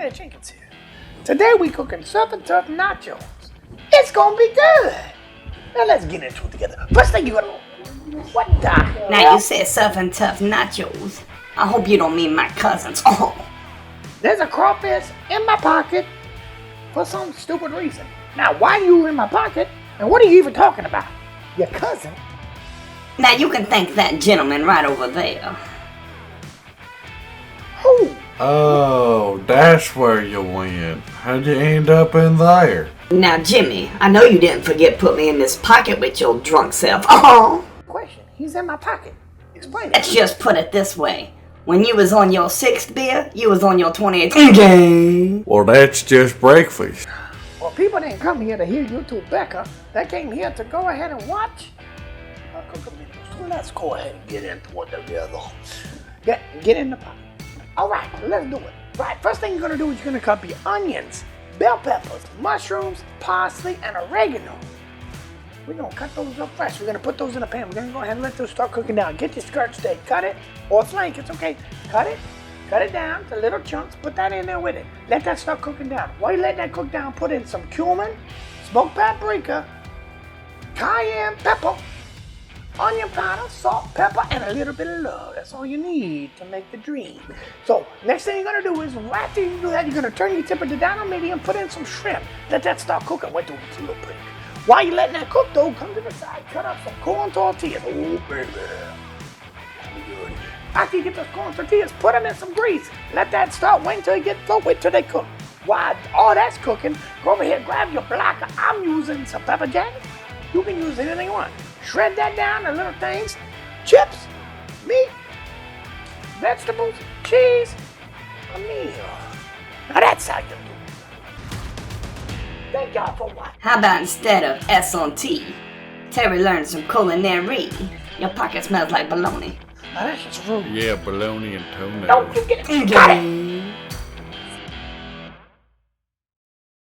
Hey, Jenkins here. Today we cooking Surf and Turf nachos. It's gonna be good. Now let's get into it together. First thing you gotta... What the... Now you said Surf and Tough nachos. I hope you don't mean my cousins. Oh. There's a crawfish in my pocket for some stupid reason. Now, why are you in my pocket? And what are you even talking about? Your cousin? Now you can thank that gentleman right over there. Who? Oh, that's where you went. How'd you end up in there? Now Jimmy, I know you didn't forget put me in this pocket with your drunk self. Oh. Question. He's in my pocket. Explain it. Let's just put it this way. When you was on your 6th beer, you was on your 20th game. Well, that's just breakfast. Well, people didn't come here to hear you two Becca. They came here to go ahead and watch. So let's go ahead and get into it together. Get in the pocket. All right, let's do it. Right, first thing you're gonna do is you're gonna cut your onions, bell peppers, mushrooms, parsley, and oregano. We're gonna cut those up fresh. We're gonna put those in a pan. We're gonna go ahead and let those start cooking down. Get your skirt steak, cut it, or flank, it's okay. Cut it down to little chunks, put that in there with it. Let that start cooking down. While you let that cook down, put in some cumin, smoked paprika, cayenne pepper, onion powder, salt, pepper, and a little bit of love. That's all you need to make the dream. So, next thing you're gonna do is, right after you do that, you're gonna turn your temperature down on medium, put in some shrimp. Let that start cooking. Wait till it's a little bit. While you're letting that cook though, come to the side, cut up some corn tortillas. Oh, baby. Good. After you get those corn tortillas, put them in some grease. Let that start. Wait until you get float. Wait till they cook. While all that's cooking, go over here, grab your blocker. I'm using some pepper jack. You can use anything you want. Shred that down to little things. Chips, meat, vegetables, cheese, a meal. Now that's how you do it. Thank y'all for watching. How about instead of S&T, Terry learned some culinary. Your pocket smells like bologna. Now that's just rude. Yeah, bologna and toenails. Don't you get it? Got it.